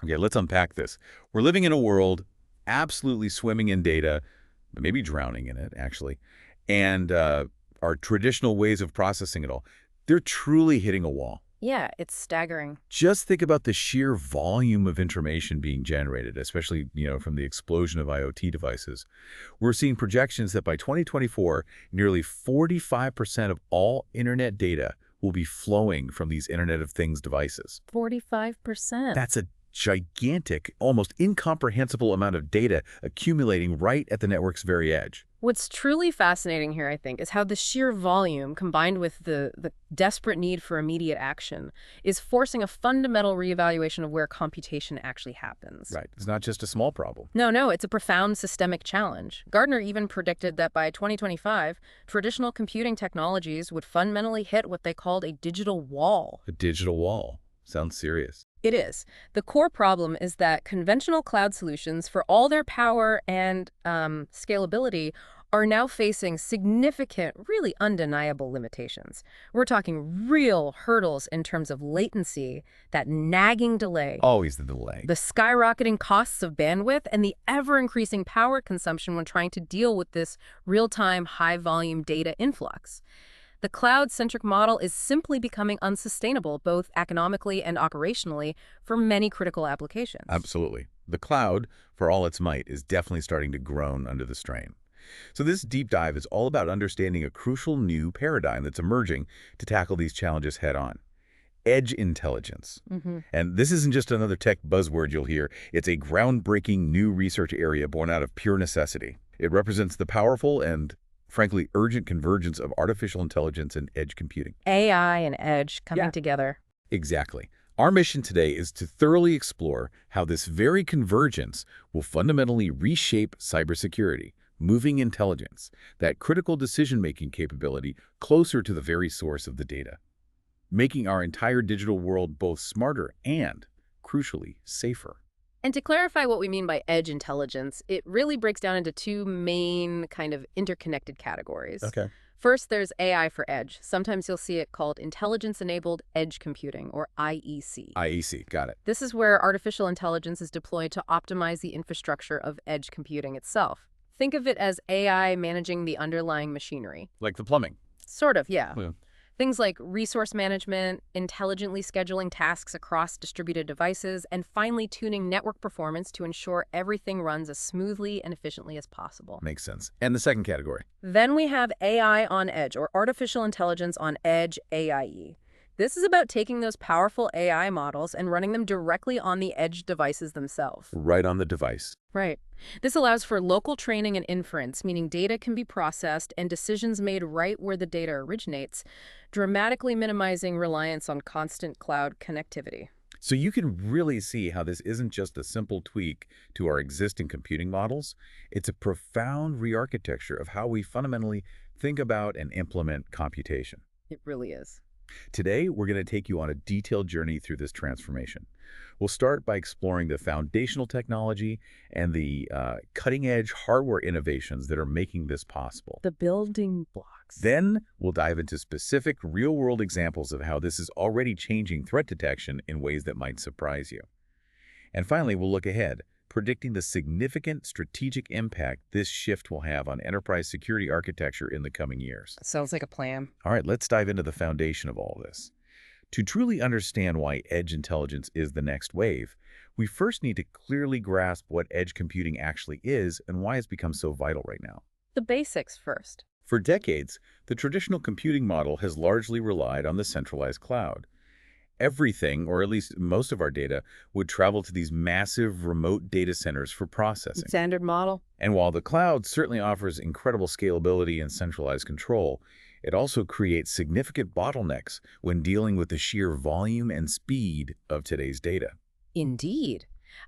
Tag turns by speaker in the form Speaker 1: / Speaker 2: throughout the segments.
Speaker 1: Okay, let's unpack this. We're living in a world absolutely swimming in data, maybe drowning in it, actually, and our traditional ways of processing it all, they're truly hitting a wall.
Speaker 2: Yeah, it's staggering.
Speaker 1: Just think about the sheer volume of information being generated, especially, from the explosion of IoT devices. We're seeing projections that by 2024, nearly 45% of all internet data will be flowing from these Internet of Things devices.
Speaker 2: 45%.
Speaker 1: That's a gigantic, almost incomprehensible amount of data accumulating right at the network's very edge.
Speaker 2: What's truly fascinating here, I think, is how the sheer volume, combined with the desperate need for immediate action, is forcing a fundamental reevaluation of where computation actually happens.
Speaker 1: Right. It's not just a small problem.
Speaker 2: No, it's a profound systemic challenge. Gartner even predicted that by 2025, traditional computing technologies would fundamentally hit what they called a digital wall.
Speaker 1: A digital wall. Sounds serious.
Speaker 2: It is. The core problem is that conventional cloud solutions, for all their power and scalability, are now facing significant, really undeniable limitations. We're talking real hurdles in terms of latency, that nagging delay,
Speaker 1: Always the delay.
Speaker 2: the skyrocketing costs of bandwidth, and the ever-increasing power consumption when trying to deal with this real-time, high-volume data influx. The cloud-centric model is simply becoming unsustainable, both economically and operationally, for many critical applications.
Speaker 1: Absolutely. The cloud, for all its might, is definitely starting to groan under the strain. So this deep dive is all about understanding a crucial new paradigm that's emerging to tackle these challenges head-on. Edge intelligence. And this isn't just another tech buzzword you'll hear. It's a groundbreaking new research area born out of pure necessity. It represents the powerful and, frankly, urgent convergence of artificial intelligence and edge computing.
Speaker 2: AI and edge coming together.
Speaker 1: Exactly. Our mission today is to thoroughly explore how this very convergence will fundamentally reshape cybersecurity, moving intelligence, that critical decision-making capability closer to the very source of the data, making our entire digital world both smarter and, crucially, safer.
Speaker 2: And to clarify what we mean by edge intelligence, it really breaks down into two main kind of interconnected categories.
Speaker 1: Okay.
Speaker 2: First, there's AI for edge. Sometimes you'll see it called intelligence-enabled edge computing, or IEC.
Speaker 1: IEC, got it.
Speaker 2: This is where artificial intelligence is deployed to optimize the infrastructure of edge computing itself. Think of it as AI managing the underlying machinery.
Speaker 1: Like the plumbing.
Speaker 2: Sort of, yeah.
Speaker 1: Yeah.
Speaker 2: Things like resource management, intelligently scheduling tasks across distributed devices, and finely tuning network performance to ensure everything runs as smoothly and efficiently as possible.
Speaker 1: Makes sense. And the second category?
Speaker 2: Then we have AI on edge, or artificial intelligence on edge, AIE. This is about taking those powerful AI models and running them directly on the edge devices themselves.
Speaker 1: Right on the device.
Speaker 2: Right. This allows for local training and inference, meaning data can be processed and decisions made right where the data originates, dramatically minimizing reliance on constant cloud connectivity.
Speaker 1: So you can really see how this isn't just a simple tweak to our existing computing models. It's a profound re-architecture of how we fundamentally think about and implement computation.
Speaker 2: It really is.
Speaker 1: Today, we're going to take you on a detailed journey through this transformation. We'll start by exploring the foundational technology and the cutting-edge hardware innovations that are making this possible.
Speaker 2: The building blocks.
Speaker 1: Then, we'll dive into specific real-world examples of how this is already changing threat detection in ways that might surprise you. And finally, we'll look ahead, predicting the significant strategic impact this shift will have on enterprise security architecture in the coming years.
Speaker 2: Sounds like a plan.
Speaker 1: All right, let's dive into the foundation of all this. To truly understand why edge intelligence is the next wave, we first need to clearly grasp what edge computing actually is and why it's become so vital right now.
Speaker 2: The basics first.
Speaker 1: For decades, the traditional computing model has largely relied on the centralized cloud. Everything, or at least most of our data, would travel to these massive remote data centers for processing.
Speaker 2: Standard model.
Speaker 1: And while the cloud certainly offers incredible scalability and centralized control, it also creates significant bottlenecks when dealing with the sheer volume and speed of today's data.
Speaker 2: Indeed.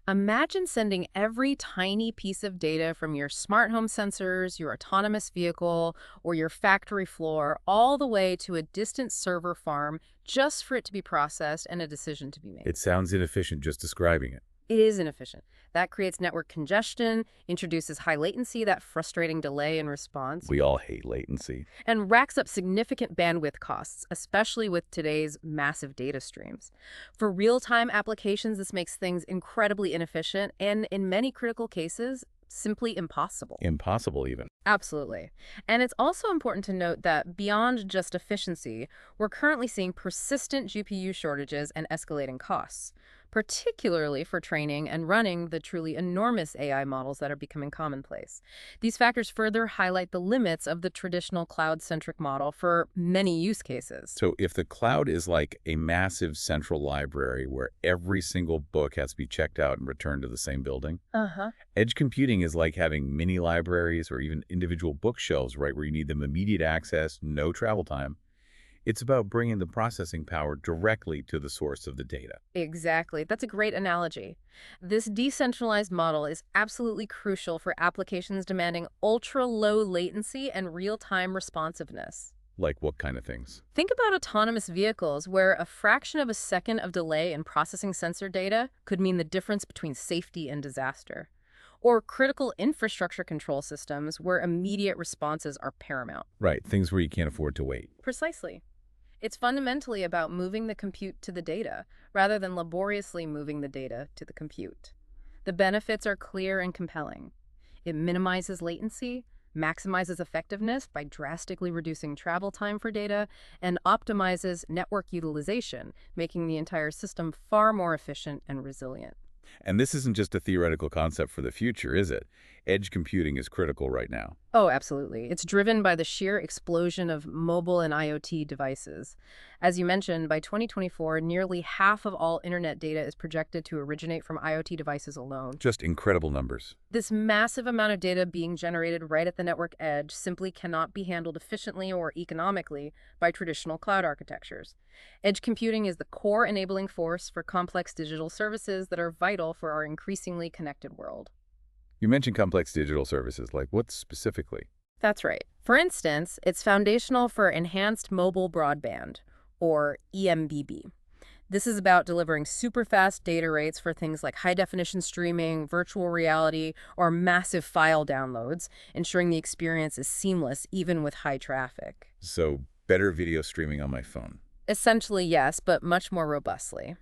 Speaker 2: Imagine sending every tiny piece of data from your smart home sensors, your autonomous vehicle, or your factory floor all the way to a distant server farm just for it to be processed and a decision to be made.
Speaker 1: It sounds inefficient just describing it.
Speaker 2: It is inefficient. That creates network congestion, introduces high latency, that frustrating delay in response,
Speaker 1: We all hate latency.
Speaker 2: and racks up significant bandwidth costs, especially with today's massive data streams. For real-time applications, this makes things incredibly inefficient and, in many critical cases, simply impossible.
Speaker 1: Impossible, even.
Speaker 2: Absolutely. And it's also important to note that beyond just efficiency, we're currently seeing persistent GPU shortages and escalating costs, particularly for training and running the truly enormous AI models that are becoming commonplace. These factors further highlight the limits of the traditional cloud-centric model for many use cases.
Speaker 1: So if the cloud is like a massive central library where every single book has to be checked out and returned to the same building,
Speaker 2: Uh-huh.
Speaker 1: edge computing is like having mini libraries or even individual bookshelves, right, where you need them immediate access, no travel time. It's about bringing the processing power directly to the source of the data.
Speaker 2: Exactly. That's a great analogy. This decentralized model is absolutely crucial for applications demanding ultra-low latency and real-time responsiveness.
Speaker 1: Like what kind of things?
Speaker 2: Think about autonomous vehicles where a fraction of a second of delay in processing sensor data could mean the difference between safety and disaster. Or critical infrastructure control systems where immediate responses are paramount.
Speaker 1: Right, things where you can't afford to wait.
Speaker 2: Precisely. It's fundamentally about moving the compute to the data, rather than laboriously moving the data to the compute. The benefits are clear and compelling. It minimizes latency, maximizes effectiveness by drastically reducing travel time for data, and optimizes network utilization, making the entire system far more efficient and resilient.
Speaker 1: And this isn't just a theoretical concept for the future, is it? Edge computing is critical right now.
Speaker 2: Oh, absolutely. It's driven by the sheer explosion of mobile and IoT devices. As you mentioned, by 2024, nearly half of all internet data is projected to originate from IoT devices alone.
Speaker 1: Just incredible numbers.
Speaker 2: This massive amount of data being generated right at the network edge simply cannot be handled efficiently or economically by traditional cloud architectures. Edge computing is the core enabling force for complex digital services that are vital for our increasingly connected world.
Speaker 1: You mentioned complex digital services, like what specifically?
Speaker 2: That's right. For instance, it's foundational for enhanced mobile broadband, or EMBB. This is about delivering super fast data rates for things like high-definition streaming, virtual reality, or massive file downloads, ensuring the experience is seamless even with high traffic.
Speaker 1: So better video streaming on my phone.
Speaker 2: Essentially, yes, but much more robustly.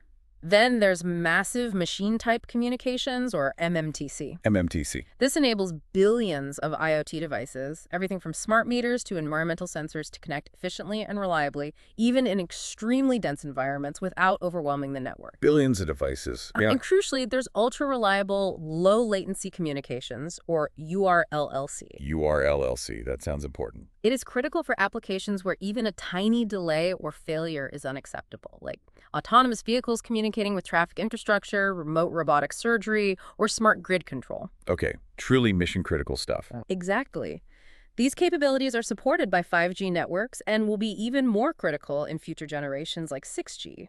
Speaker 2: Then there's massive machine-type communications, or MMTC.
Speaker 1: MMTC.
Speaker 2: This enables billions of IoT devices, everything from smart meters to environmental sensors, to connect efficiently and reliably, even in extremely dense environments without overwhelming the network.
Speaker 1: Billions of devices. Yeah.
Speaker 2: And crucially, there's ultra-reliable, low-latency communications, or URLLC.
Speaker 1: URLLC. That sounds important.
Speaker 2: It is critical for applications where even a tiny delay or failure is unacceptable, like autonomous vehicles communicating with traffic infrastructure, remote robotic surgery, or smart grid control.
Speaker 1: Okay, truly mission-critical stuff.
Speaker 2: Exactly. These capabilities are supported by 5G networks and will be even more critical in future generations like 6G.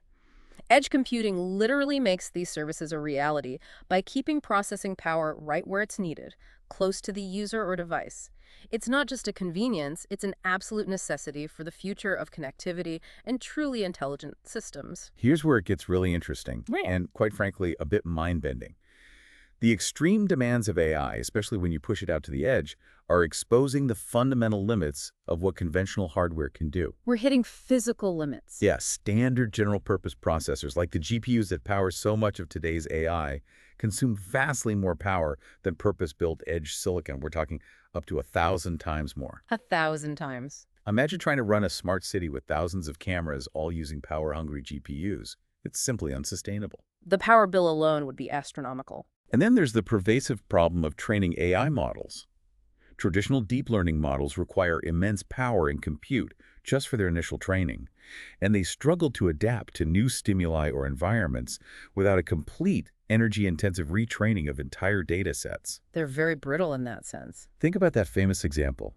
Speaker 2: Edge computing literally makes these services a reality by keeping processing power right where it's needed, close to the user or device. It's not just a convenience, it's an absolute necessity for the future of connectivity and truly intelligent systems.
Speaker 1: Here's where it gets really interesting,
Speaker 2: Right.
Speaker 1: and quite frankly, a bit mind-bending. The extreme demands of AI, especially when you push it out to the edge, are exposing the fundamental limits of what conventional hardware can do.
Speaker 2: We're hitting physical limits.
Speaker 1: Yeah, standard general-purpose processors, like the GPUs that power so much of today's AI, consume vastly more power than purpose-built edge silicon. We're talking up to 1,000 times more.
Speaker 2: 1,000 times.
Speaker 1: Imagine trying to run a smart city with thousands of cameras all using power-hungry GPUs. It's simply unsustainable.
Speaker 2: The power bill alone would be astronomical.
Speaker 1: And then there's the pervasive problem of training AI models. Traditional deep learning models require immense power and compute just for their initial training, and they struggle to adapt to new stimuli or environments without a complete energy-intensive retraining of entire data sets.
Speaker 2: They're very brittle in that sense.
Speaker 1: Think about that famous example.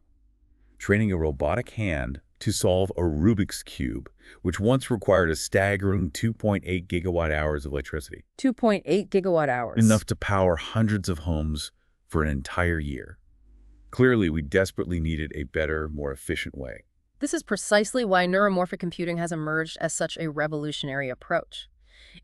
Speaker 1: Training a robotic hand to solve a Rubik's Cube, which once required a staggering 2.8 gigawatt hours of electricity.
Speaker 2: 2.8 gigawatt hours.
Speaker 1: Enough to power hundreds of homes for an entire year. Clearly, we desperately needed a better, more efficient way.
Speaker 2: This is precisely why neuromorphic computing has emerged as such a revolutionary approach.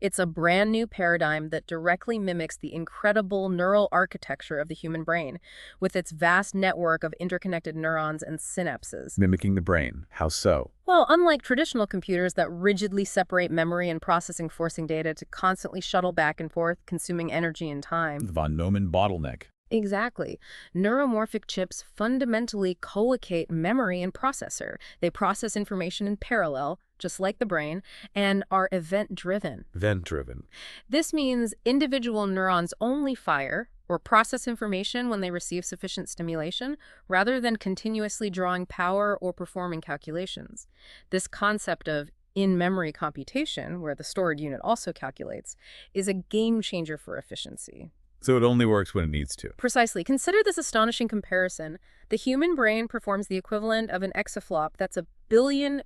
Speaker 2: It's a brand new paradigm that directly mimics the incredible neural architecture of the human brain, with its vast network of interconnected neurons and synapses.
Speaker 1: Mimicking the brain. How so?
Speaker 2: Well, unlike traditional computers that rigidly separate memory and processing, forcing data to constantly shuttle back and forth, consuming energy and time.
Speaker 1: The von Neumann bottleneck.
Speaker 2: Exactly. Neuromorphic chips fundamentally co-locate memory and processor. They process information in parallel, just like the brain, and are event-driven.
Speaker 1: Event-driven.
Speaker 2: This means individual neurons only fire or process information when they receive sufficient stimulation, rather than continuously drawing power or performing calculations. This concept of in-memory computation, where the stored unit also calculates, is a game changer for efficiency.
Speaker 1: So it only works when it needs to.
Speaker 2: Precisely. Consider this astonishing comparison. The human brain performs the equivalent of an exaflop, that's a billion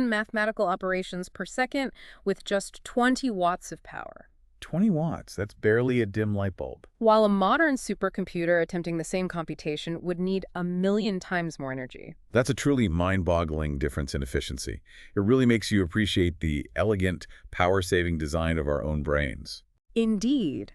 Speaker 2: mathematical operations per second, with just 20 watts of power.
Speaker 1: 20 watts. That's barely a dim light bulb.
Speaker 2: While a modern supercomputer attempting the same computation would need 1,000,000 times more energy.
Speaker 1: That's a truly mind-boggling difference in efficiency. It really makes you appreciate the elegant, power-saving design of our own brains.
Speaker 2: Indeed.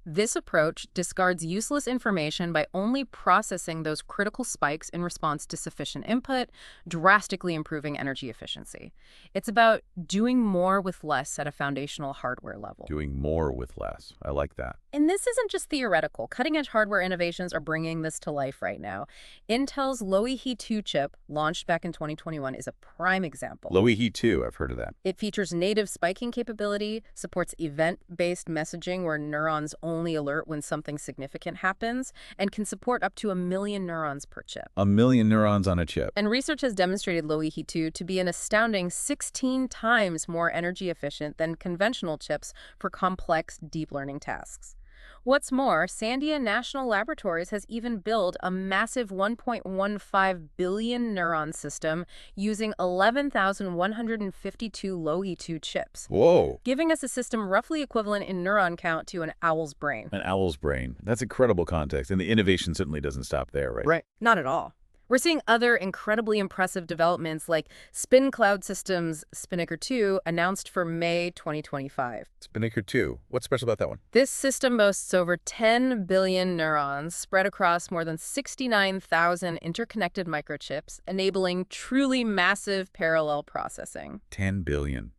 Speaker 2: This approach discards useless information by only processing those critical spikes in response to sufficient input, drastically improving energy efficiency. It's about doing more with less at a foundational hardware level.
Speaker 1: Doing more with less. I like that.
Speaker 2: And this isn't just theoretical. Cutting-edge hardware innovations are bringing this to life right now. Intel's Loihi 2 chip, launched back in 2021, is a prime example.
Speaker 1: Loihi 2, I've heard of that.
Speaker 2: It features native spiking capability, supports event-based messaging where neurons only alert when something significant happens, and can support up to 1,000,000 neurons per chip.
Speaker 1: 1,000,000 neurons on a chip.
Speaker 2: And research has demonstrated Loihi 2 to be an astounding 16 times more energy efficient than conventional chips for complex deep learning tasks. What's more, Sandia National Laboratories has even built a massive 1.15 billion neuron system using 11,152 Loihi 2 chips.
Speaker 1: Whoa.
Speaker 2: Giving us a system roughly equivalent in neuron count to an owl's brain.
Speaker 1: An owl's brain. That's incredible context, and the innovation certainly doesn't stop there, right?
Speaker 2: Right. Not at all. We're seeing other incredibly impressive developments like Spin Cloud Systems' Spinnaker 2, announced for May 2025.
Speaker 1: Spinnaker 2. What's special about that one?
Speaker 2: This system boasts over 10 billion neurons spread across more than 69,000 interconnected microchips, enabling truly massive parallel processing.
Speaker 1: 10 billion.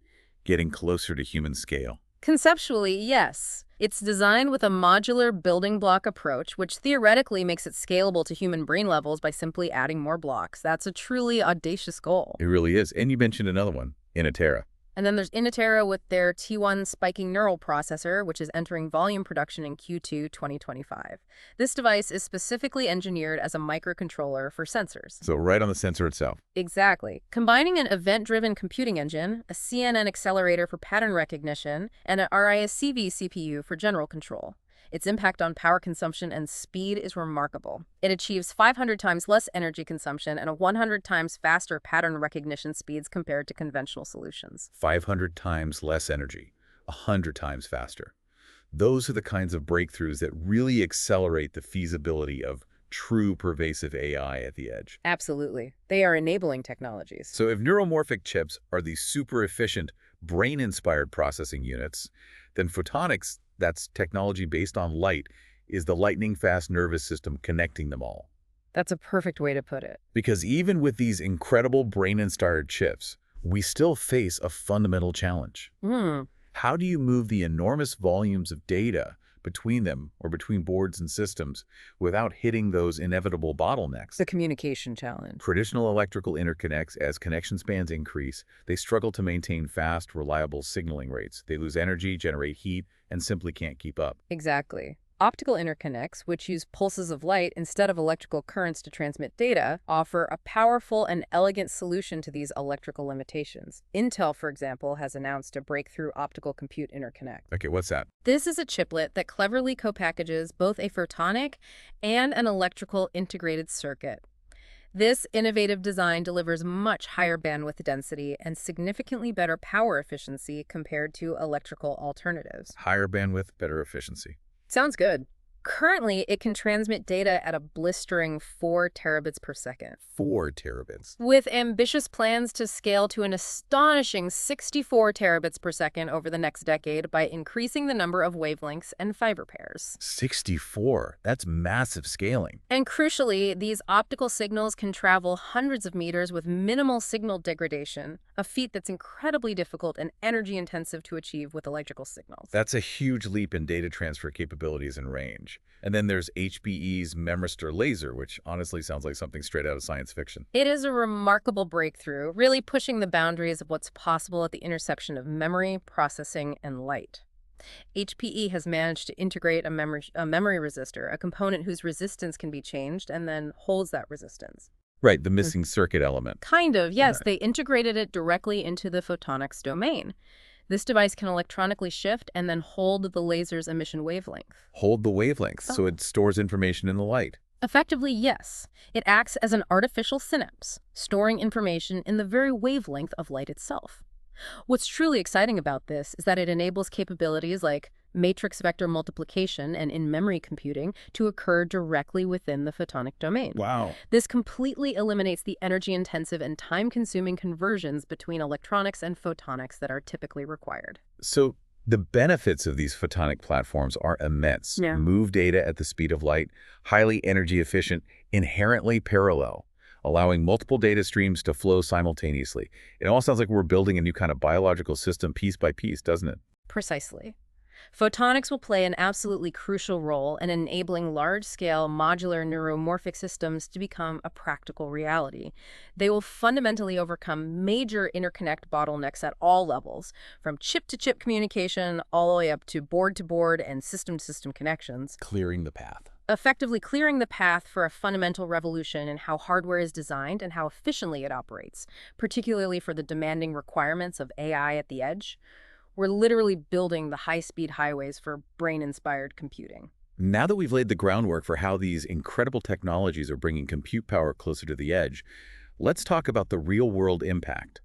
Speaker 1: Getting closer to human scale.
Speaker 2: Conceptually, yes. It's designed with a modular building block approach, which theoretically makes it scalable to human brain levels by simply adding more blocks. That's a truly audacious goal.
Speaker 1: It really is. And you mentioned another one, Inotera.
Speaker 2: And then there's Inotera with their T1 spiking neural processor, which is entering volume production in Q2 2025. This device is specifically engineered as a microcontroller for sensors.
Speaker 1: So right on the sensor itself.
Speaker 2: Exactly. Combining an event-driven computing engine, a CNN accelerator for pattern recognition, and an RISC-V CPU for general control. Its impact on power consumption and speed is remarkable. It achieves 500 times less energy consumption and a 100 times faster pattern recognition speeds compared to conventional solutions.
Speaker 1: 500 times less energy, 100 times faster. Those are the kinds of breakthroughs that really accelerate the feasibility of true pervasive AI at the edge.
Speaker 2: Absolutely. They are enabling technologies.
Speaker 1: So if neuromorphic chips are these super efficient, brain-inspired processing units, then photonics, that's technology based on light, is the lightning-fast nervous system connecting them all.
Speaker 2: That's a perfect way to put it.
Speaker 1: Because even with these incredible brain-inspired chips, we still face a fundamental challenge. How do you move the enormous volumes of data between them or between boards and systems without hitting those inevitable bottlenecks?
Speaker 2: The communication challenge.
Speaker 1: Traditional electrical interconnects, as connection spans increase, they struggle to maintain fast, reliable signaling rates. They lose energy, generate heat, and simply can't keep up.
Speaker 2: Exactly. Optical interconnects, which use pulses of light instead of electrical currents to transmit data, offer a powerful and elegant solution to these electrical limitations. Intel, for example, has announced a breakthrough optical compute interconnect.
Speaker 1: Okay, what's that?
Speaker 2: This is a chiplet that cleverly co-packages both a photonic and an electrical integrated circuit. This innovative design delivers much higher bandwidth density and significantly better power efficiency compared to electrical alternatives.
Speaker 1: Higher bandwidth, better efficiency.
Speaker 2: Sounds good. Currently, it can transmit data at a blistering 4 terabits per second,
Speaker 1: 4 terabits.
Speaker 2: with ambitious plans to scale to an astonishing 64 terabits per second over the next decade by increasing the number of wavelengths and fiber pairs.
Speaker 1: 64. That's massive scaling.
Speaker 2: And crucially, these optical signals can travel hundreds of meters with minimal signal degradation, a feat that's incredibly difficult and energy-intensive to achieve with electrical signals.
Speaker 1: That's a huge leap in data transfer capabilities and range. And then there's HPE's memristor laser, which honestly sounds like something straight out of science fiction.
Speaker 2: It is a remarkable breakthrough, really pushing the boundaries of what's possible at the intersection of memory, processing, and light. HPE has managed to integrate a memory resistor, a component whose resistance can be changed and then holds that resistance.
Speaker 1: Right, the missing circuit element.
Speaker 2: Kind of, yes.
Speaker 1: Right.
Speaker 2: They integrated it directly into the photonics domain. This device can electronically shift and then hold the laser's emission wavelength.
Speaker 1: Hold the wavelengths, so
Speaker 2: Oh.
Speaker 1: it stores information in the light.
Speaker 2: Effectively, yes. It acts as an artificial synapse, storing information in the very wavelength of light itself. What's truly exciting about this is that it enables capabilities like matrix vector multiplication and in-memory computing to occur directly within the photonic domain.
Speaker 1: Wow.
Speaker 2: This completely eliminates the energy-intensive and time-consuming conversions between electronics and photonics that are typically required.
Speaker 1: So the benefits of these photonic platforms are immense.
Speaker 2: Yeah.
Speaker 1: Move data at the speed of light, highly energy efficient, inherently parallel, allowing multiple data streams to flow simultaneously. It all sounds like we're building a new kind of biological system piece by piece, doesn't it?
Speaker 2: Precisely. Photonics will play an absolutely crucial role in enabling large-scale modular neuromorphic systems to become a practical reality. They will fundamentally overcome major interconnect bottlenecks at all levels, from chip-to-chip communication all the way up to board-to-board and system-to-system connections,
Speaker 1: Clearing the path.
Speaker 2: effectively clearing the path for a fundamental revolution in how hardware is designed and how efficiently it operates, particularly for the demanding requirements of AI at the edge. We're literally building the high-speed highways for brain-inspired computing.
Speaker 1: Now that we've laid the groundwork for how these incredible technologies are bringing compute power closer to the edge, let's talk about the real-world impact.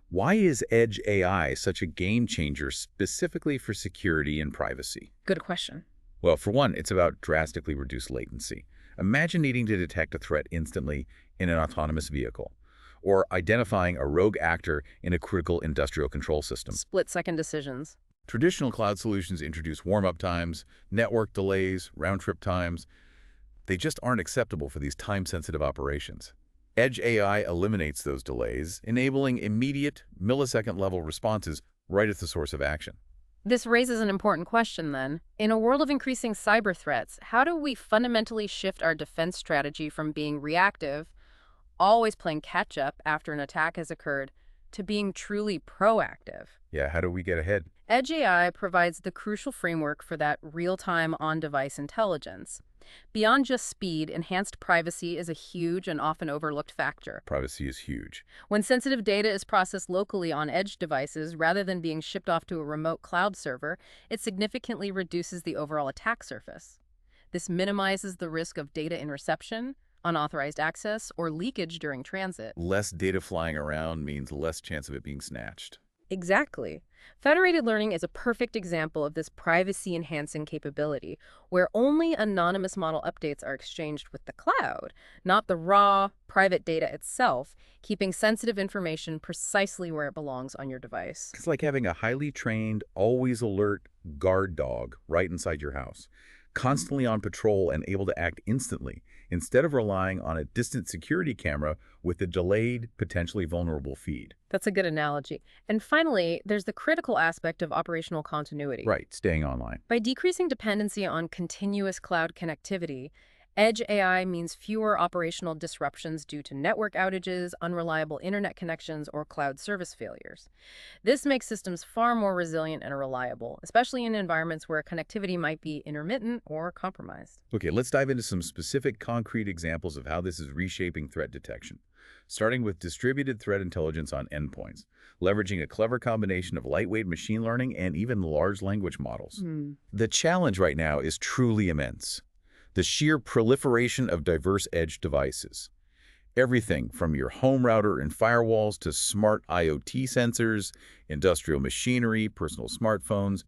Speaker 1: Why is edge AI such a game changer specifically for security and privacy?
Speaker 2: Good question.
Speaker 1: Well, for one, it's about drastically reduced latency. Imagine needing to detect a threat instantly in an autonomous vehicle, or identifying a rogue actor in a critical industrial control system.
Speaker 2: Split-second decisions.
Speaker 1: Traditional cloud solutions introduce warm-up times, network delays, round-trip times. They just aren't acceptable for these time-sensitive operations. Edge AI eliminates those delays, enabling immediate, millisecond-level responses right at the source of action.
Speaker 2: This raises an important question, then. In a world of increasing cyber threats, how do we fundamentally shift our defense strategy from being reactive, always playing catch-up after an attack has occurred, to being truly proactive?
Speaker 1: Yeah, how do we get ahead?
Speaker 2: Edge AI provides the crucial framework for that real-time on-device intelligence. Beyond just speed, enhanced privacy is a huge and often overlooked factor.
Speaker 1: Privacy is huge.
Speaker 2: When sensitive data is processed locally on edge devices rather than being shipped off to a remote cloud server, it significantly reduces the overall attack surface. This minimizes the risk of data interception, unauthorized access, or leakage during transit.
Speaker 1: Less data flying around means less chance of it being snatched.
Speaker 2: Exactly. Federated learning is a perfect example of this privacy-enhancing capability, where only anonymous model updates are exchanged with the cloud, not the raw, private data itself, keeping sensitive information precisely where it belongs on your device.
Speaker 1: It's like having a highly trained, always alert guard dog right inside your house, constantly on patrol and able to act instantly, instead of relying on a distant security camera with a delayed, potentially vulnerable feed.
Speaker 2: That's a good analogy. And finally, there's the critical aspect of operational continuity.
Speaker 1: Right, staying online.
Speaker 2: By decreasing dependency on continuous cloud connectivity, Edge AI means fewer operational disruptions due to network outages, unreliable internet connections, or cloud service failures. This makes systems far more resilient and reliable, especially in environments where connectivity might be intermittent or compromised.
Speaker 1: Okay, let's dive into some specific concrete examples of how this is reshaping threat detection. Starting with distributed threat intelligence on endpoints, leveraging a clever combination of lightweight machine learning and even large language models. The challenge right now is truly immense. The sheer proliferation of diverse edge devices. Everything from your home router and firewalls to smart IoT sensors, industrial machinery, personal smartphones.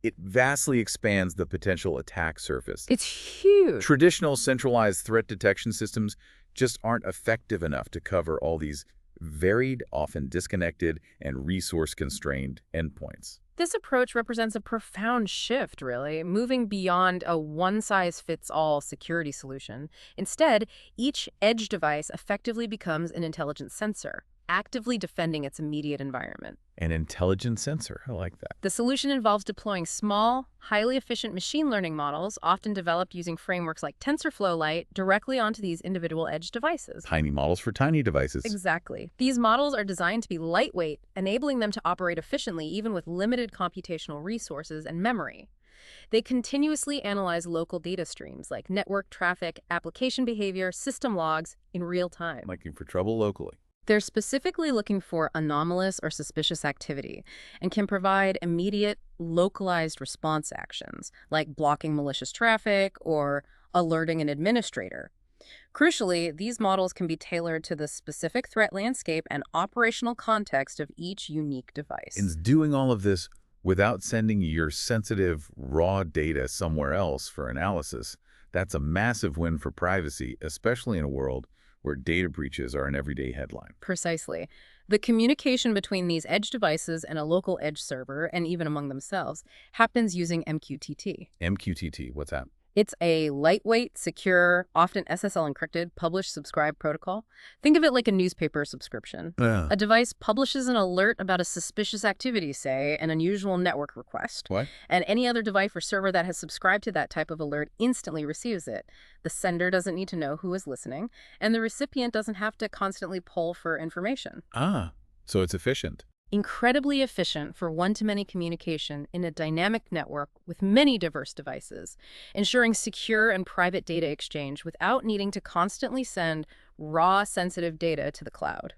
Speaker 1: it vastly expands the potential attack surface.
Speaker 2: It's huge.
Speaker 1: Traditional centralized threat detection systems just aren't effective enough to cover all these varied, often disconnected, and resource-constrained endpoints.
Speaker 2: This approach represents a profound shift, really, moving beyond a one-size-fits-all security solution. Instead, each edge device effectively becomes an intelligent sensor, actively defending its immediate environment.
Speaker 1: An intelligent sensor, I like that.
Speaker 2: The solution involves deploying small, highly efficient machine learning models, often developed using frameworks like TensorFlow Lite, directly onto these individual edge devices.
Speaker 1: Tiny models for tiny devices.
Speaker 2: Exactly. These models are designed to be lightweight, enabling them to operate efficiently even with limited computational resources and memory. They continuously analyze local data streams like network traffic, application behavior, system logs in real time.
Speaker 1: Looking for trouble locally.
Speaker 2: They're specifically looking for anomalous or suspicious activity and can provide immediate, localized response actions, like blocking malicious traffic or alerting an administrator. Crucially, these models can be tailored to the specific threat landscape and operational context of each unique device.
Speaker 1: And doing all of this without sending your sensitive, raw data somewhere else for analysis, that's a massive win for privacy, especially in a world where data breaches are an everyday headline.
Speaker 2: Precisely. The communication between these edge devices and a local edge server, and even among themselves, happens using MQTT.
Speaker 1: MQTT, what's that?
Speaker 2: It's a lightweight, secure, often SSL encrypted, publish-subscribe protocol. Think of it like a newspaper subscription. A device publishes an alert about a suspicious activity, say, an unusual network request.
Speaker 1: What?
Speaker 2: And any other device or server that has subscribed to that type of alert instantly receives it. The sender doesn't need to know who is listening, and the recipient doesn't have to constantly poll for information.
Speaker 1: So it's efficient.
Speaker 2: Incredibly efficient for one-to-many communication in a dynamic network with many diverse devices, ensuring secure and private data exchange without needing to constantly send raw, sensitive data to the cloud.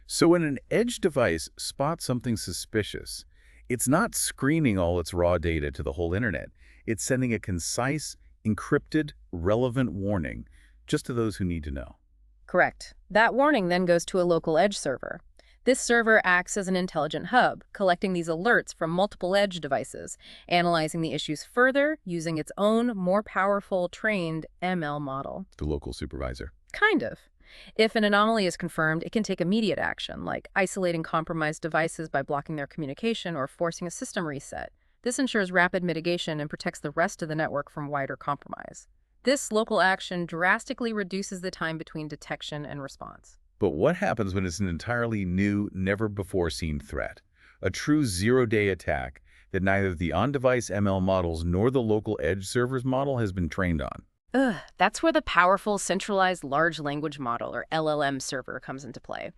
Speaker 1: So when an edge device spots something suspicious, it's not screening all its raw data to the whole internet. It's sending a concise, encrypted, relevant warning just to those who need to know.
Speaker 2: Correct. That warning then goes to a local edge server. This server acts as an intelligent hub, collecting these alerts from multiple edge devices, analyzing the issues further using its own, more powerful, trained ML model.
Speaker 1: The local supervisor.
Speaker 2: Kind of. If an anomaly is confirmed, it can take immediate action, like isolating compromised devices by blocking their communication or forcing a system reset. This ensures rapid mitigation and protects the rest of the network from wider compromise. This local action drastically reduces the time between detection and response.
Speaker 1: But what happens when it's an entirely new, never-before-seen threat? A true zero-day attack that neither the on-device ML models nor the local edge servers model has been trained on.
Speaker 2: That's where the powerful centralized large language model, or LLM server, comes into play.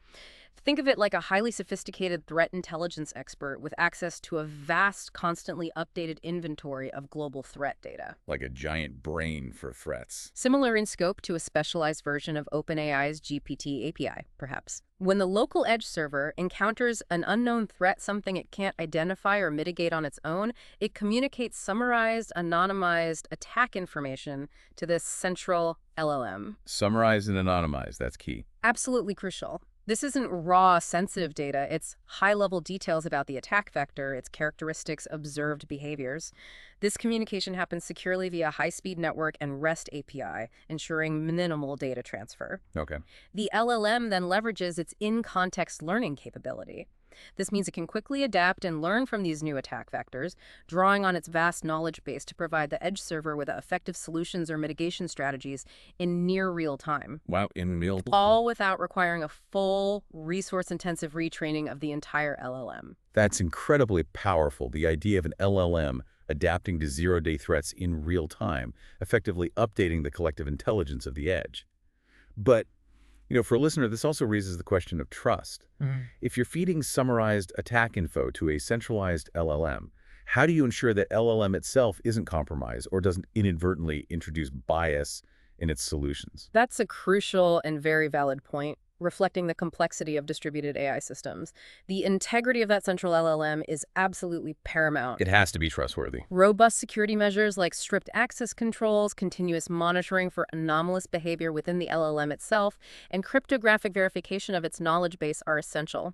Speaker 2: Think of it like a highly sophisticated threat intelligence expert with access to a vast, constantly updated inventory of global threat data.
Speaker 1: Like a giant brain for threats.
Speaker 2: Similar in scope to a specialized version of OpenAI's GPT API, perhaps. When the local edge server encounters an unknown threat, something it can't identify or mitigate on its own, it communicates summarized, anonymized attack information to this central LLM.
Speaker 1: Summarized and anonymized, that's key.
Speaker 2: Absolutely crucial. This isn't raw, sensitive data. It's high-level details about the attack vector, its characteristics, observed behaviors. This communication happens securely via high-speed network and REST API, ensuring minimal data transfer.
Speaker 1: Okay.
Speaker 2: The LLM then leverages its in-context learning capability. This means it can quickly adapt and learn from these new attack vectors, drawing on its vast knowledge base to provide the edge server with effective solutions or mitigation strategies in near real time.
Speaker 1: Wow, in real time.
Speaker 2: All without requiring a full, resource-intensive retraining of the entire LLM.
Speaker 1: That's incredibly powerful, the idea of an LLM adapting to zero-day threats in real time, effectively updating the collective intelligence of the edge. But for a listener, this also raises the question of trust. If you're feeding summarized attack info to a centralized LLM, how do you ensure that LLM itself isn't compromised or doesn't inadvertently introduce bias in its solutions?
Speaker 2: That's a crucial and very valid point, reflecting the complexity of distributed AI systems. The integrity of that central LLM is absolutely paramount.
Speaker 1: It has to be trustworthy.
Speaker 2: Robust security measures like strict access controls, continuous monitoring for anomalous behavior within the LLM itself, and cryptographic verification of its knowledge base are essential.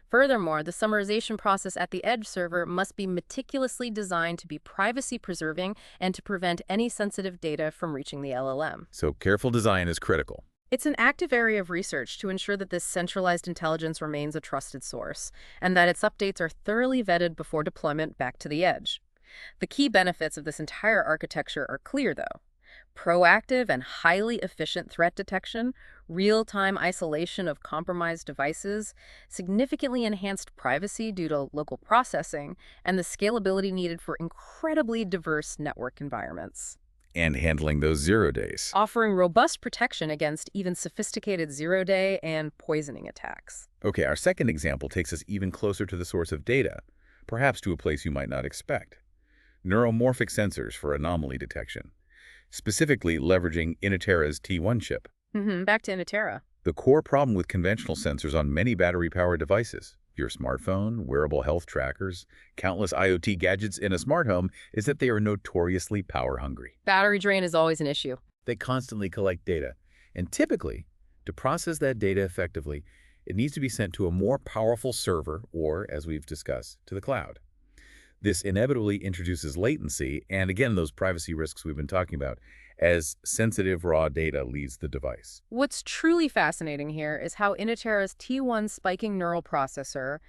Speaker 2: Furthermore, the summarization process at the edge server must be meticulously designed to be privacy-preserving and to prevent any sensitive data from reaching the LLM.
Speaker 1: So careful design is critical.
Speaker 2: It's an active area of research to ensure that this centralized intelligence remains a trusted source, and that its updates are thoroughly vetted before deployment back to the edge. The key benefits of this entire architecture are clear, though. Proactive and highly efficient threat detection, real-time isolation of compromised devices, significantly enhanced privacy due to local processing, and the scalability needed for incredibly diverse network environments.
Speaker 1: And handling those 0 days.
Speaker 2: Offering robust protection against even sophisticated zero-day and poisoning attacks.
Speaker 1: Okay, our second example takes us even closer to the source of data, perhaps to a place you might not expect. Neuromorphic sensors for anomaly detection, specifically leveraging Inotera's T1 chip.
Speaker 2: Back to Inotera.
Speaker 1: The core problem with conventional sensors on many battery-powered devices, your smartphone, wearable health trackers, countless IoT gadgets in a smart home, is that they are notoriously power-hungry.
Speaker 2: Battery drain is always an issue.
Speaker 1: They constantly collect data, and typically, to process that data effectively, it needs to be sent to a more powerful server or, as we've discussed, to the cloud. This inevitably introduces latency and, again, those privacy risks we've been talking about as sensitive raw data leaves the device.
Speaker 2: What's truly fascinating here is how Inotera's T1 spiking neural processor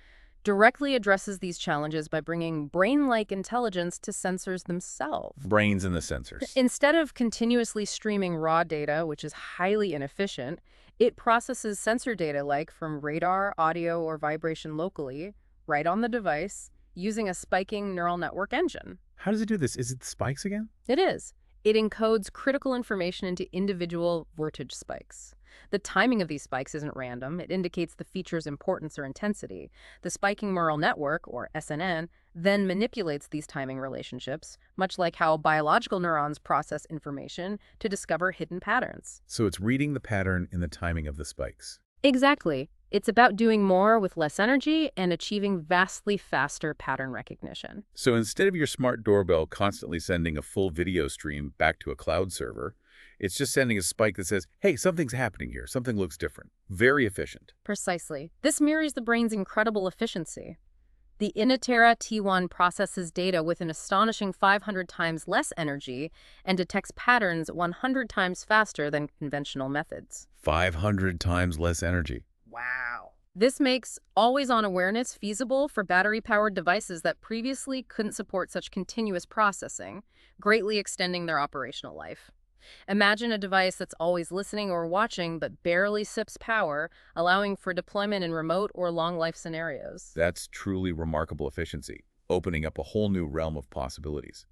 Speaker 2: directly addresses these challenges by bringing brain-like intelligence to sensors themselves.
Speaker 1: Brains in the sensors.
Speaker 2: Instead of continuously streaming raw data, which is highly inefficient, it processes sensor data like from radar, audio, or vibration locally, right on the device, using a spiking neural network engine.
Speaker 1: How does it do this? Is it the spikes again?
Speaker 2: It is. It encodes critical information into individual voltage spikes. The timing of these spikes isn't random. It indicates the feature's importance or intensity. The spiking neural network, or SNN, then manipulates these timing relationships, much like how biological neurons process information to discover hidden patterns.
Speaker 1: So it's reading the pattern in the timing of the spikes.
Speaker 2: Exactly. It's about doing more with less energy and achieving vastly faster pattern recognition.
Speaker 1: So instead of your smart doorbell constantly sending a full video stream back to a cloud server, it's just sending a spike that says, hey, something's happening here. Something looks different. Very efficient.
Speaker 2: Precisely. This mirrors the brain's incredible efficiency. The Inotera T1 processes data with an astonishing 500 times less energy and detects patterns 100 times faster than conventional methods.
Speaker 1: 500 times less energy.
Speaker 2: Wow. This makes always-on awareness feasible for battery-powered devices that previously couldn't support such continuous processing, greatly extending their operational life. Imagine a device that's always listening or watching but barely sips power, allowing for deployment in remote or long-life scenarios.
Speaker 1: That's truly remarkable efficiency, opening up a whole new realm of possibilities.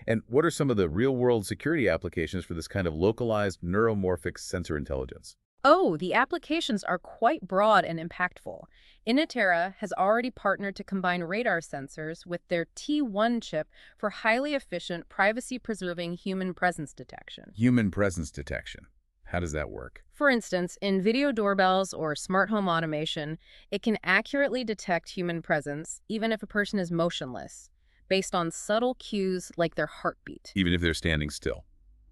Speaker 1: And what are some of the real-world security applications for this kind of localized neuromorphic sensor intelligence?
Speaker 2: Oh, the applications are quite broad and impactful. Inotera has already partnered to combine radar sensors with their T1 chip for highly efficient, privacy-preserving human presence detection.
Speaker 1: Human presence detection. How does that work?
Speaker 2: For instance, in video doorbells or smart home automation, it can accurately detect human presence even if a person is motionless, based on subtle cues like their heartbeat.
Speaker 1: Even if they're standing still,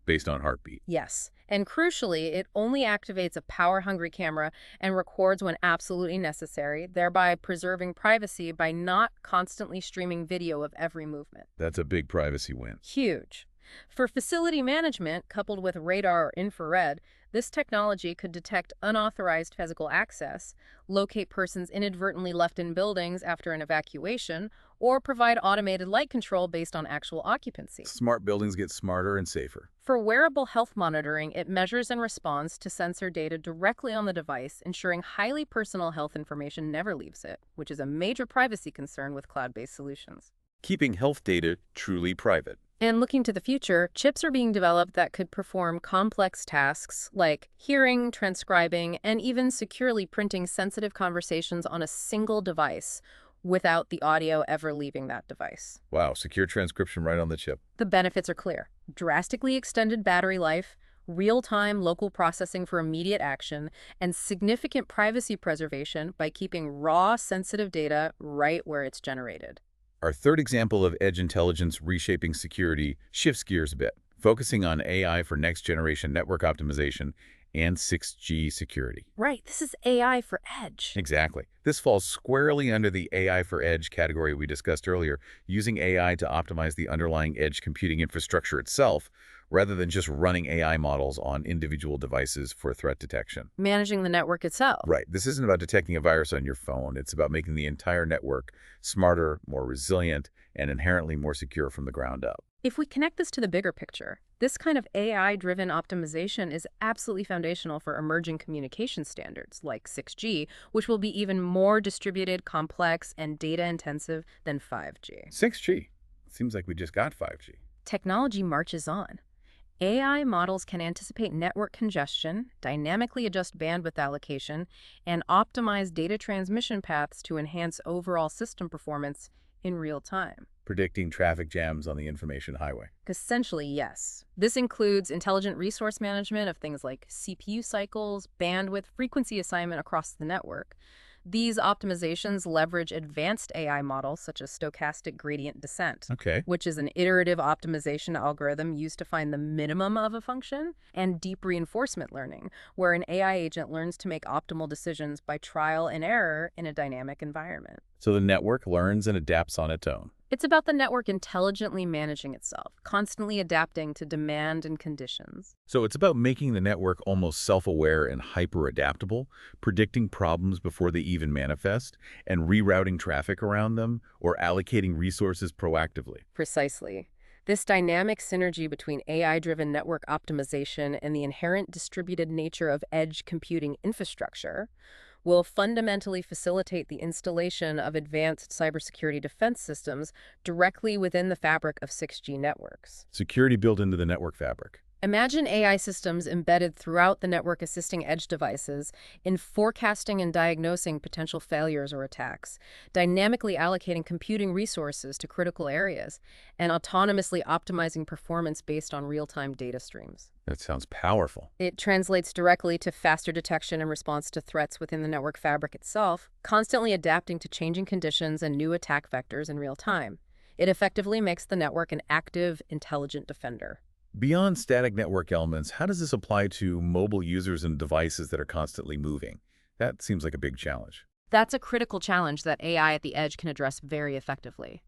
Speaker 1: based on heartbeat.
Speaker 2: Yes, and crucially, it only activates a power-hungry camera and records when absolutely necessary, thereby preserving privacy by not constantly streaming video of every movement.
Speaker 1: That's a big privacy win.
Speaker 2: Huge. For facility management, coupled with radar or infrared, this technology could detect unauthorized physical access, locate persons inadvertently left in buildings after an evacuation, or provide automated light control based on actual occupancy.
Speaker 1: Smart buildings get smarter and safer.
Speaker 2: For wearable health monitoring, it measures and responds to sensor data directly on the device, ensuring highly personal health information never leaves it, which is a major privacy concern with cloud-based solutions.
Speaker 1: Keeping health data truly private.
Speaker 2: And looking to the future, chips are being developed that could perform complex tasks like hearing, transcribing, and even securely printing sensitive conversations on a single device without the audio ever leaving that device.
Speaker 1: Wow, secure transcription right on the chip.
Speaker 2: The benefits are clear. Drastically extended battery life, real-time local processing for immediate action, and significant privacy preservation by keeping raw, sensitive data right where it's generated.
Speaker 1: Our third example of edge intelligence reshaping security shifts gears a bit, focusing on AI for next-generation network optimization and 6G security.
Speaker 2: Right, this is AI for edge.
Speaker 1: Exactly. This falls squarely under the AI for Edge category we discussed earlier, using AI to optimize the underlying edge computing infrastructure itself, rather than just running AI models on individual devices for threat detection.
Speaker 2: Managing the network itself.
Speaker 1: Right. This isn't about detecting a virus on your phone. It's about making the entire network smarter, more resilient, and inherently more secure from the ground up.
Speaker 2: If we connect this to the bigger picture, this kind of AI-driven optimization is absolutely foundational for emerging communication standards like 6G, which will be even more distributed, complex, and data-intensive than 5G.
Speaker 1: 6G. Seems like we just got 5G.
Speaker 2: Technology marches on. AI models can anticipate network congestion, dynamically adjust bandwidth allocation, and optimize data transmission paths to enhance overall system performance in real time.
Speaker 1: Predicting traffic jams on the information highway.
Speaker 2: Essentially, yes. This includes intelligent resource management of things like CPU cycles, bandwidth, frequency assignment across the network. These optimizations leverage advanced AI models such as stochastic gradient descent,
Speaker 1: Okay.
Speaker 2: which is an iterative optimization algorithm used to find the minimum of a function, and deep reinforcement learning, where an AI agent learns to make optimal decisions by trial and error in a dynamic environment.
Speaker 1: So the network learns and adapts on its own.
Speaker 2: It's about the network intelligently managing itself, constantly adapting to demand and conditions.
Speaker 1: So it's about making the network almost self-aware and hyper-adaptable, predicting problems before they even manifest, and rerouting traffic around them or allocating resources proactively.
Speaker 2: Precisely. This dynamic synergy between AI-driven network optimization and the inherent distributed nature of edge computing infrastructure will fundamentally facilitate the installation of advanced cybersecurity defense systems directly within the fabric of 6G networks.
Speaker 1: Security built into the network fabric.
Speaker 2: Imagine AI systems embedded throughout the network assisting edge devices in forecasting and diagnosing potential failures or attacks, dynamically allocating computing resources to critical areas, and autonomously optimizing performance based on real-time data streams.
Speaker 1: That sounds powerful.
Speaker 2: It translates directly to faster detection and response to threats within the network fabric itself, constantly adapting to changing conditions and new attack vectors in real time. It effectively makes the network an active, intelligent defender.
Speaker 1: Beyond static network elements, how does this apply to mobile users and devices that are constantly moving? That seems like a big challenge.
Speaker 2: That's a critical challenge that AI at the edge can address very effectively.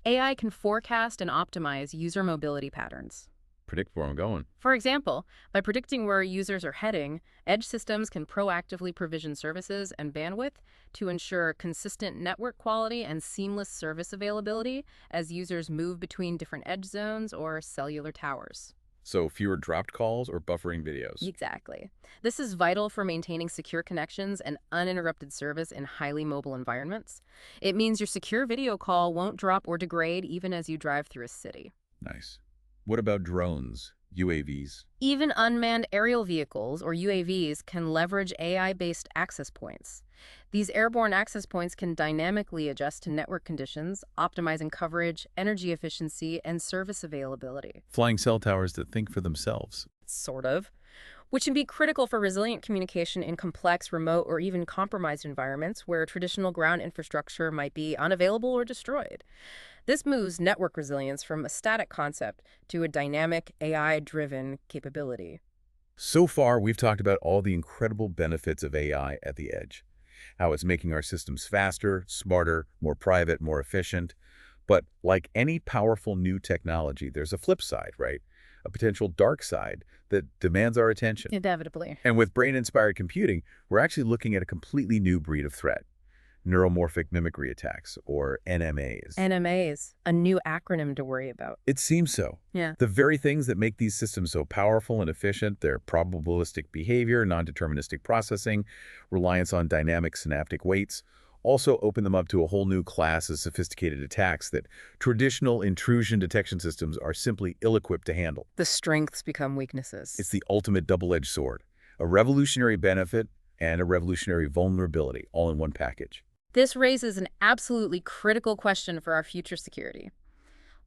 Speaker 2: AI can forecast and optimize user mobility patterns.
Speaker 1: Predict where I'm going.
Speaker 2: For example, by predicting where users are heading, edge systems can proactively provision services and bandwidth to ensure consistent network quality and seamless service availability as users move between different edge zones or cellular towers.
Speaker 1: So fewer dropped calls or buffering videos.
Speaker 2: Exactly. This is vital for maintaining secure connections and uninterrupted service in highly mobile environments. It means your secure video call won't drop or degrade even as you drive through a city.
Speaker 1: Nice. What about drones, UAVs?
Speaker 2: Even unmanned aerial vehicles, or UAVs, can leverage AI-based access points. These airborne access points can dynamically adjust to network conditions, optimizing coverage, energy efficiency, and service availability.
Speaker 1: Flying cell towers that think for themselves.
Speaker 2: Sort of. Which can be critical for resilient communication in complex, remote, or even compromised environments where traditional ground infrastructure might be unavailable or destroyed. This moves network resilience from a static concept to a dynamic, AI-driven capability.
Speaker 1: So far, we've talked about all the incredible benefits of AI at the edge, how it's making our systems faster, smarter, more private, more efficient. But like any powerful new technology, there's a flip side, right? A potential dark side that demands our attention.
Speaker 2: Inevitably.
Speaker 1: And with brain-inspired computing, we're actually looking at a completely new breed of threat. Neuromorphic mimicry attacks, or NMAs.
Speaker 2: NMAs, a new acronym to worry about.
Speaker 1: It seems so.
Speaker 2: Yeah.
Speaker 1: The very things that make these systems so powerful and efficient, their probabilistic behavior, non-deterministic processing, reliance on dynamic synaptic weights, also open them up to a whole new class of sophisticated attacks that traditional intrusion detection systems are simply ill-equipped to handle.
Speaker 2: The strengths become weaknesses.
Speaker 1: It's the ultimate double-edged sword, a revolutionary benefit and a revolutionary vulnerability all in one package.
Speaker 2: This raises an absolutely critical question for our future security.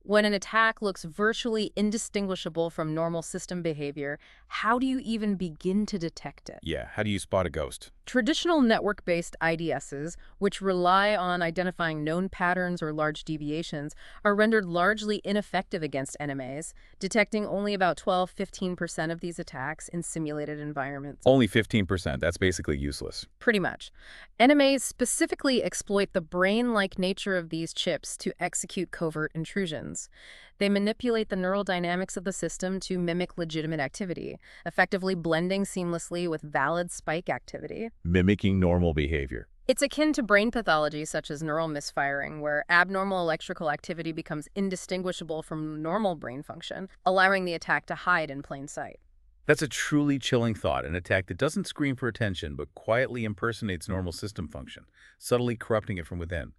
Speaker 2: When an attack looks virtually indistinguishable from normal system behavior, how do you even begin to detect it?
Speaker 1: Yeah, how do you spot a ghost?
Speaker 2: Traditional network-based IDSs, which rely on identifying known patterns or large deviations, are rendered largely ineffective against NMAs, detecting only about 12–15% of these attacks in simulated environments.
Speaker 1: Only 15%. That's basically useless.
Speaker 2: Pretty much. NMAs specifically exploit the brain-like nature of these chips to execute covert intrusions. They manipulate the neural dynamics of the system to mimic legitimate activity, effectively blending seamlessly with valid spike activity.
Speaker 1: Mimicking normal behavior.
Speaker 2: It's akin to brain pathology such as neural misfiring, where abnormal electrical activity becomes indistinguishable from normal brain function, allowing the attack to hide in plain sight.
Speaker 1: That's a truly chilling thought, an attack that doesn't scream for attention but quietly impersonates normal system function, subtly corrupting it from within.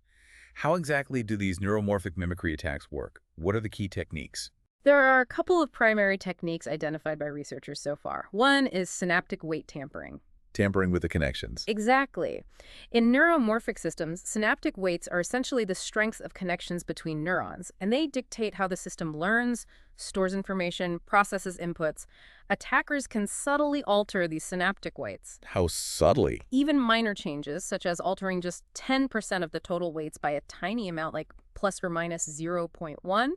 Speaker 1: How exactly do these neuromorphic mimicry attacks work? What are the key techniques?
Speaker 2: There are a couple of primary techniques identified by researchers so far. One is synaptic weight tampering.
Speaker 1: Tampering with the connections.
Speaker 2: Exactly. In neuromorphic systems, synaptic weights are essentially the strengths of connections between neurons, and they dictate how the system learns, stores information, processes inputs. Attackers can subtly alter these synaptic weights.
Speaker 1: How subtly?
Speaker 2: Even minor changes, such as altering just 10% of the total weights by a tiny amount like plus or minus 0.1,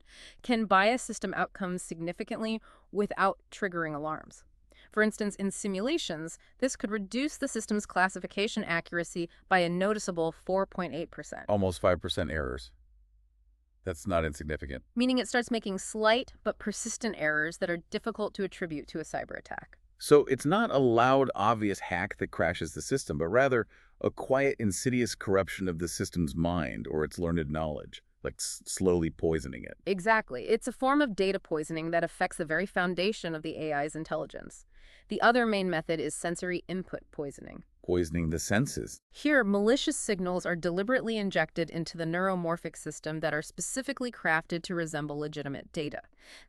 Speaker 2: can bias system outcomes significantly without triggering alarms. For instance, in simulations, this could reduce the system's classification accuracy by a noticeable 4.8%.
Speaker 1: Almost 5% errors. That's not insignificant.
Speaker 2: Meaning it starts making slight but persistent errors that are difficult to attribute to a cyber attack.
Speaker 1: So it's not a loud, obvious hack that crashes the system, but rather a quiet, insidious corruption of the system's mind or its learned knowledge, like slowly poisoning it.
Speaker 2: Exactly. It's a form of data poisoning that affects the very foundation of the AI's intelligence. The other main method is sensory input poisoning.
Speaker 1: Poisoning the senses.
Speaker 2: Here, malicious signals are deliberately injected into the neuromorphic system that are specifically crafted to resemble legitimate data.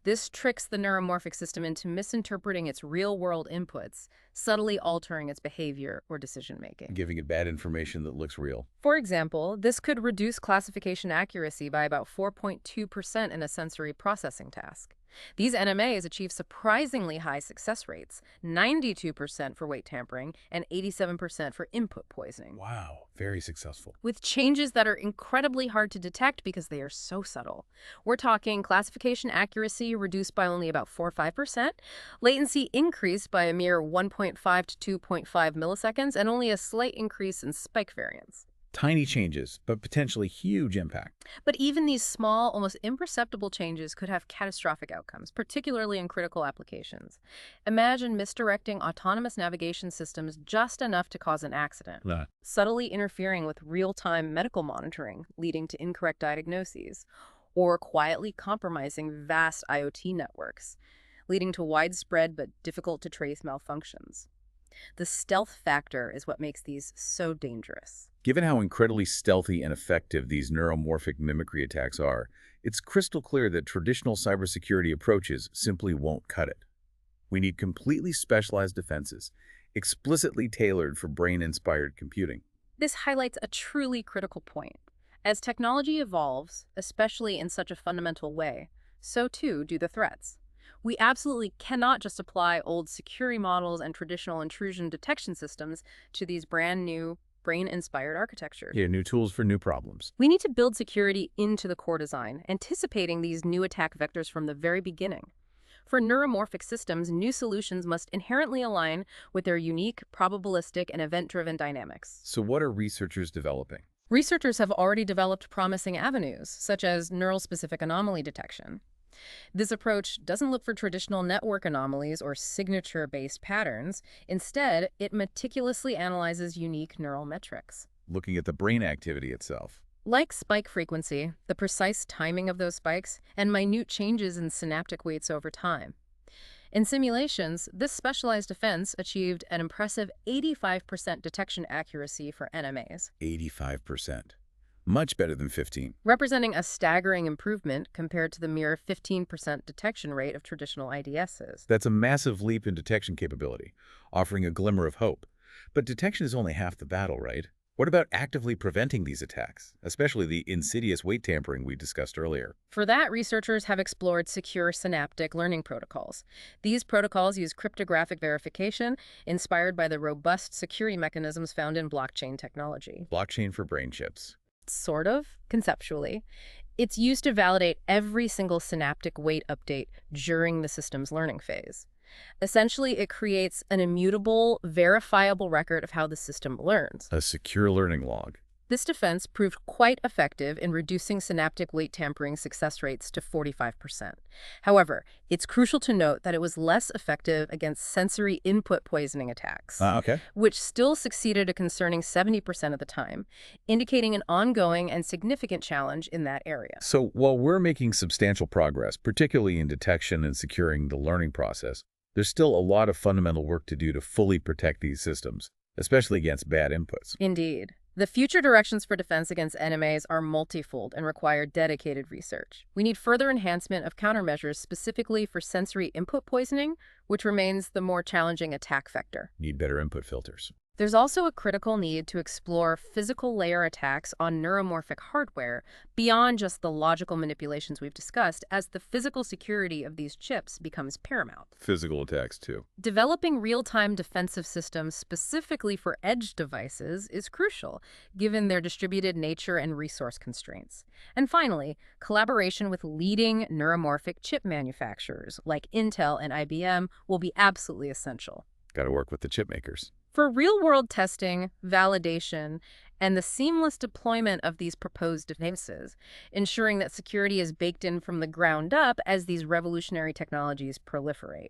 Speaker 2: This tricks the neuromorphic system into misinterpreting its real-world inputs, subtly altering its behavior or decision-making.
Speaker 1: Giving it bad information that looks real.
Speaker 2: For example, this could reduce classification accuracy by about 4.2% in a sensory processing task. These NMAs achieve surprisingly high success rates, 92% for weight tampering and 87% for input poisoning.
Speaker 1: Wow, very successful.
Speaker 2: With changes that are incredibly hard to detect because they are so subtle. We're talking classification accuracy reduced by only about 4 or 5%, latency increased by a mere 1.5 to 2.5 milliseconds, and only a slight increase in spike variance.
Speaker 1: Tiny changes, but potentially huge impact.
Speaker 2: But even these small, almost imperceptible changes could have catastrophic outcomes, particularly in critical applications. Imagine misdirecting autonomous navigation systems just enough to cause an accident, subtly interfering with real-time medical monitoring, leading to incorrect diagnoses, or quietly compromising vast IoT networks, leading to widespread but difficult-to-trace malfunctions. The stealth factor is what makes these so dangerous.
Speaker 1: Given how incredibly stealthy and effective these neuromorphic mimicry attacks are, it's crystal clear that traditional cybersecurity approaches simply won't cut it. We need completely specialized defenses, explicitly tailored for brain-inspired computing.
Speaker 2: This highlights a truly critical point. As technology evolves, especially in such a fundamental way, so too do the threats. We absolutely cannot just apply old security models and traditional intrusion detection systems to these brand new, brain-inspired architectures.
Speaker 1: Yeah, new tools for new problems.
Speaker 2: We need to build security into the core design, anticipating these new attack vectors from the very beginning. For neuromorphic systems, new solutions must inherently align with their unique, probabilistic, and event-driven dynamics.
Speaker 1: So what are researchers developing?
Speaker 2: Researchers have already developed promising avenues, such as neural-specific anomaly detection. This approach doesn't look for traditional network anomalies or signature-based patterns. Instead, it meticulously analyzes unique neural metrics.
Speaker 1: Looking at the brain activity itself.
Speaker 2: Like spike frequency, the precise timing of those spikes, and minute changes in synaptic weights over time. In simulations, this specialized defense achieved an impressive 85% detection accuracy for NMAs.
Speaker 1: 85%. Much better than 15.
Speaker 2: Representing a staggering improvement compared to the mere 15% detection rate of traditional IDSs.
Speaker 1: That's a massive leap in detection capability, offering a glimmer of hope. But detection is only half the battle, right? What about actively preventing these attacks, especially the insidious weight tampering we discussed earlier?
Speaker 2: For that, researchers have explored secure synaptic learning protocols. These protocols use cryptographic verification inspired by the robust security mechanisms found in blockchain technology.
Speaker 1: Blockchain for brain chips.
Speaker 2: Sort of, conceptually. It's used to validate every single synaptic weight update during the system's learning phase. Essentially, it creates an immutable, verifiable record of how the system learns.
Speaker 1: A secure learning log.
Speaker 2: This defense proved quite effective in reducing synaptic weight tampering success rates to 45%. However, it's crucial to note that it was less effective against sensory input poisoning attacks,
Speaker 1: Okay.
Speaker 2: which still succeeded a concerning 70% of the time, indicating an ongoing and significant challenge in that area.
Speaker 1: So while we're making substantial progress, particularly in detection and securing the learning process, there's still a lot of fundamental work to do to fully protect these systems, especially against bad inputs.
Speaker 2: Indeed. The future directions for defense against NMAs are multifold and require dedicated research. We need further enhancement of countermeasures specifically for sensory input poisoning, which remains the more challenging attack vector.
Speaker 1: Need better input filters.
Speaker 2: There's also a critical need to explore physical layer attacks on neuromorphic hardware beyond just the logical manipulations we've discussed, as the physical security of these chips becomes paramount.
Speaker 1: Physical attacks, too.
Speaker 2: Developing real-time defensive systems specifically for edge devices is crucial, given their distributed nature and resource constraints. And finally, collaboration with leading neuromorphic chip manufacturers like Intel and IBM will be absolutely essential.
Speaker 1: Got to work with the chip makers.
Speaker 2: For real-world testing, validation, and the seamless deployment of these proposed defenses, ensuring that security is baked in from the ground up as these revolutionary technologies proliferate.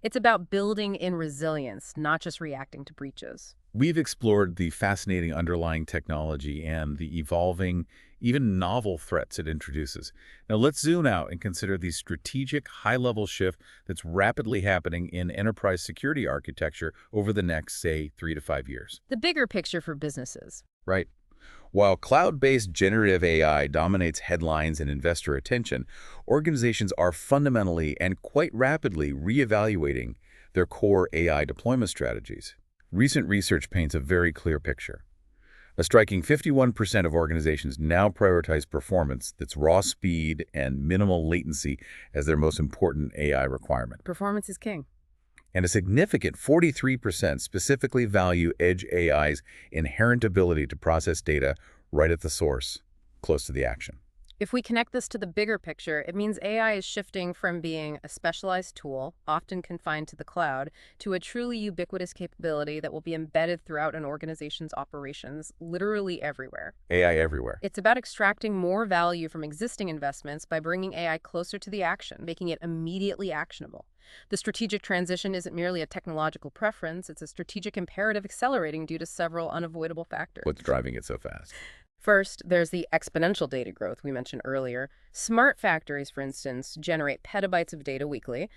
Speaker 2: It's about building in resilience, not just reacting to breaches.
Speaker 1: We've explored the fascinating underlying technology and the evolving, even novel threats it introduces. Now let's zoom out and consider the strategic high-level shift that's rapidly happening in enterprise security architecture over the next, say, 3 to 5 years.
Speaker 2: The bigger picture for businesses.
Speaker 1: Right. While cloud-based generative AI dominates headlines and investor attention, organizations are fundamentally and quite rapidly reevaluating their core AI deployment strategies. Recent research paints a very clear picture. A striking 51% of organizations now prioritize performance that's raw speed and minimal latency as their most important AI requirement.
Speaker 2: Performance is king.
Speaker 1: And a significant 43% specifically value edge AI's inherent ability to process data right at the source, close to the action.
Speaker 2: If we connect this to the bigger picture, it means AI is shifting from being a specialized tool, often confined to the cloud, to a truly ubiquitous capability that will be embedded throughout an organization's operations, literally everywhere.
Speaker 1: AI everywhere.
Speaker 2: It's about extracting more value from existing investments by bringing AI closer to the action, making it immediately actionable. The strategic transition isn't merely a technological preference, it's a strategic imperative accelerating due to several unavoidable factors.
Speaker 1: What's driving it so fast?
Speaker 2: First, there's the exponential data growth we mentioned earlier. Smart factories, for instance, generate petabytes of data weekly,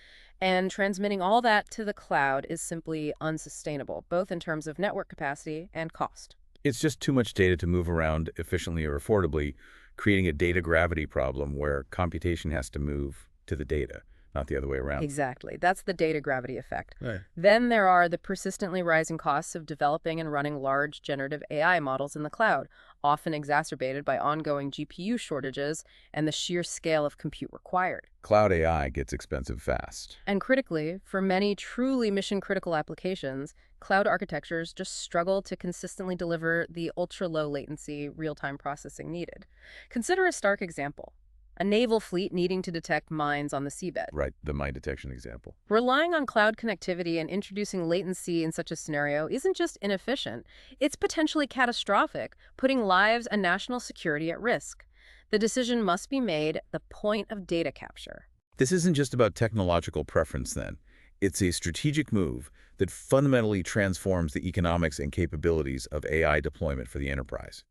Speaker 2: and transmitting all that to the cloud is simply unsustainable, both in terms of network capacity and cost.
Speaker 1: It's just too much data to move around efficiently or affordably, creating a data gravity problem where computation has to move to the data, not the other way around.
Speaker 2: Exactly. That's the data gravity effect.
Speaker 1: Right.
Speaker 2: Then there are the persistently rising costs of developing and running large generative AI models in the cloud, often exacerbated by ongoing GPU shortages and the sheer scale of compute required.
Speaker 1: Cloud AI gets expensive fast.
Speaker 2: And critically, for many truly mission-critical applications, cloud architectures just struggle to consistently deliver the ultra-low latency real-time processing needed. Consider a stark example. A naval fleet needing to detect mines on the seabed.
Speaker 1: Right, the mine detection example.
Speaker 2: Relying on cloud connectivity and introducing latency in such a scenario isn't just inefficient, it's potentially catastrophic, putting lives and national security at risk. The decision must be made at the point of data capture.
Speaker 1: This isn't just about technological preference then. It's a strategic move that fundamentally transforms the economics and capabilities of AI deployment for the enterprise.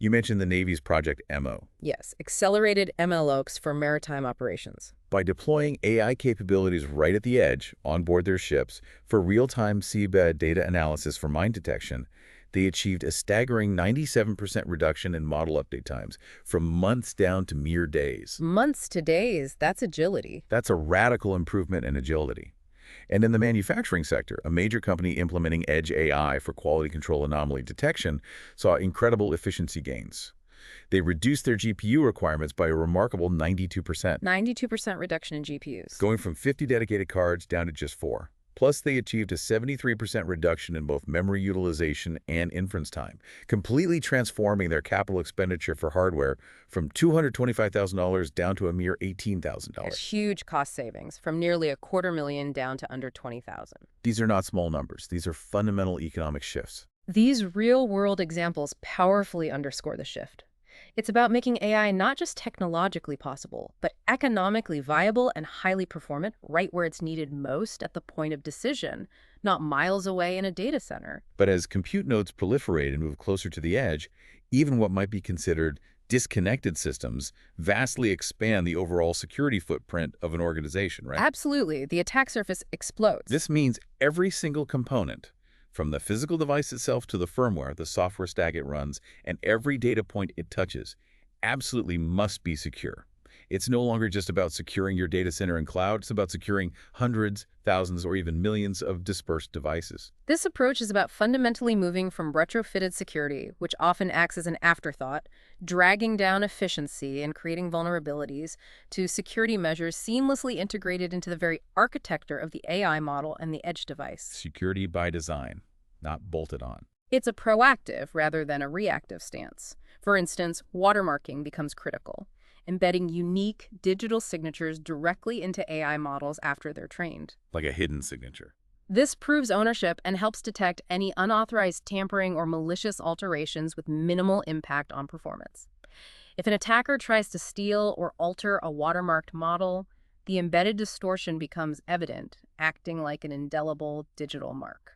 Speaker 1: You mentioned the Navy's Project EMO.
Speaker 2: Yes, accelerated MLOps for maritime operations.
Speaker 1: By deploying AI capabilities right at the edge, on board their ships, for real-time seabed data analysis for mine detection, they achieved a staggering 97% reduction in model update times, from months down to mere days.
Speaker 2: Months to days, that's agility.
Speaker 1: That's a radical improvement in agility. And in the manufacturing sector, a major company implementing edge AI for quality control anomaly detection saw incredible efficiency gains. They reduced their GPU requirements by a remarkable 92%,
Speaker 2: 92% reduction in GPUs.
Speaker 1: going from 50 dedicated cards down to just 4. Plus, they achieved a 73% reduction in both memory utilization and inference time, completely transforming their capital expenditure for hardware from $225,000 down to a mere
Speaker 2: That's
Speaker 1: $18,000.
Speaker 2: huge cost savings, from nearly $250,000 down to under 20,000.
Speaker 1: These are not small numbers. These are fundamental economic shifts.
Speaker 2: These real-world examples powerfully underscore the shift. It's about making AI not just technologically possible, but economically viable and highly performant right where it's needed most at the point of decision, not miles away in a data center.
Speaker 1: But as compute nodes proliferate and move closer to the edge, even what might be considered disconnected systems vastly expand the overall security footprint of an organization, right?
Speaker 2: Absolutely. The attack surface explodes.
Speaker 1: This means every single component, from the physical device itself to the firmware, the software stack it runs, and every data point it touches, absolutely must be secure. It's no longer just about securing your data center and cloud. It's about securing hundreds, thousands, or even millions of dispersed devices.
Speaker 2: This approach is about fundamentally moving from retrofitted security, which often acts as an afterthought, dragging down efficiency and creating vulnerabilities, to security measures seamlessly integrated into the very architecture of the AI model and the edge device.
Speaker 1: Security by design, not bolted on.
Speaker 2: It's a proactive rather than a reactive stance. For instance, watermarking becomes critical, embedding unique digital signatures directly into AI models after they're trained.
Speaker 1: Like a hidden signature.
Speaker 2: This proves ownership and helps detect any unauthorized tampering or malicious alterations with minimal impact on performance. If an attacker tries to steal or alter a watermarked model, the embedded distortion becomes evident, acting like an indelible digital mark.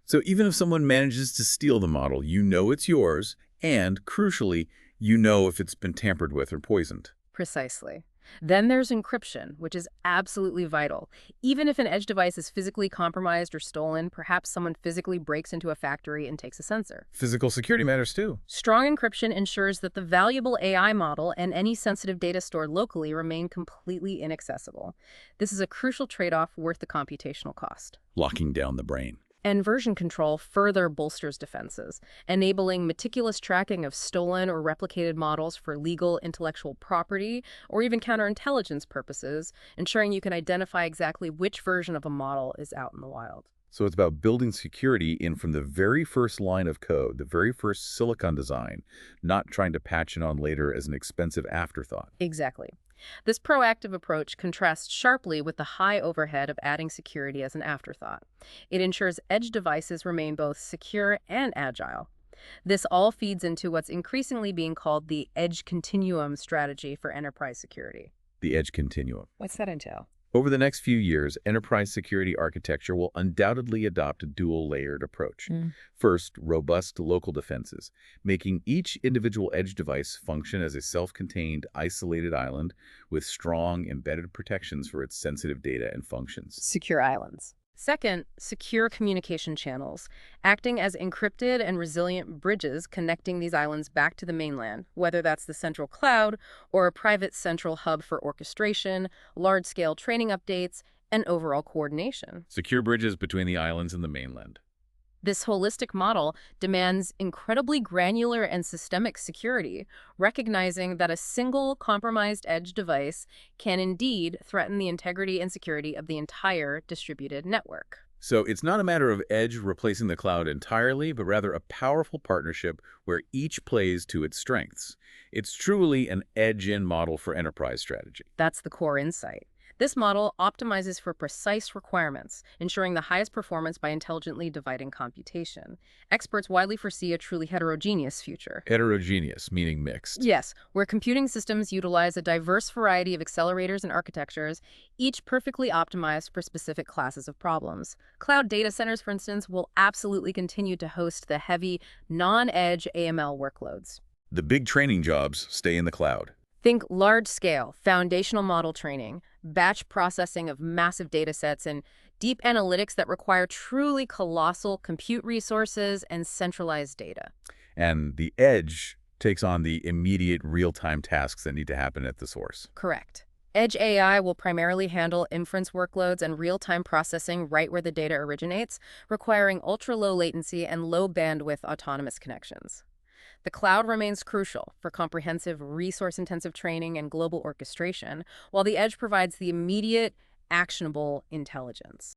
Speaker 1: So even if someone manages to steal the model, you know it's yours, and, crucially, you know if it's been tampered with or poisoned.
Speaker 2: Precisely. Then there's encryption, which is absolutely vital. Even if an edge device is physically compromised or stolen, perhaps someone physically breaks into a factory and takes a sensor.
Speaker 1: Physical security matters too.
Speaker 2: Strong encryption ensures that the valuable AI model and any sensitive data stored locally remain completely inaccessible. This is a crucial trade-off worth the computational cost.
Speaker 1: Locking down the brain.
Speaker 2: And version control further bolsters defenses, enabling meticulous tracking of stolen or replicated models for legal, intellectual property, or even counterintelligence purposes, ensuring you can identify exactly which version of a model is out in the wild.
Speaker 1: So it's about building security in from the very first line of code, the very first silicon design, not trying to patch it on later as an expensive afterthought.
Speaker 2: Exactly. This proactive approach contrasts sharply with the high overhead of adding security as an afterthought. It ensures edge devices remain both secure and agile. This all feeds into what's increasingly being called the edge continuum strategy for enterprise security.
Speaker 1: The edge continuum.
Speaker 2: What's that entail?
Speaker 1: Over the next few years, enterprise security architecture will undoubtedly adopt a dual-layered approach. First, robust local defenses, making each individual edge device function as a self-contained, isolated island with strong embedded protections for its sensitive data and functions.
Speaker 2: Secure islands. Second, secure communication channels, acting as encrypted and resilient bridges connecting these islands back to the mainland, whether that's the central cloud or a private central hub for orchestration, large-scale training updates, and overall coordination.
Speaker 1: Secure bridges between the islands and the mainland.
Speaker 2: This holistic model demands incredibly granular and systemic security, recognizing that a single compromised edge device can indeed threaten the integrity and security of the entire distributed network.
Speaker 1: So it's not a matter of edge replacing the cloud entirely, but rather a powerful partnership where each plays to its strengths. It's truly an edge-in model for enterprise strategy.
Speaker 2: That's the core insight. This model optimizes for precise requirements, ensuring the highest performance by intelligently dividing computation. Experts widely foresee a truly heterogeneous future.
Speaker 1: Heterogeneous, meaning mixed.
Speaker 2: Yes, where computing systems utilize a diverse variety of accelerators and architectures, each perfectly optimized for specific classes of problems. Cloud data centers, for instance, will absolutely continue to host the heavy, non-edge AML workloads.
Speaker 1: The big training jobs stay in the cloud.
Speaker 2: Think large-scale, foundational model training, batch processing of massive data sets, and deep analytics that require truly colossal compute resources and centralized data.
Speaker 1: And the edge takes on the immediate real-time tasks that need to happen at the source.
Speaker 2: Correct. Edge AI will primarily handle inference workloads and real-time processing right where the data originates, requiring ultra-low latency and low bandwidth autonomous connections. The cloud remains crucial for comprehensive, resource-intensive training and global orchestration, while the edge provides the immediate, actionable intelligence.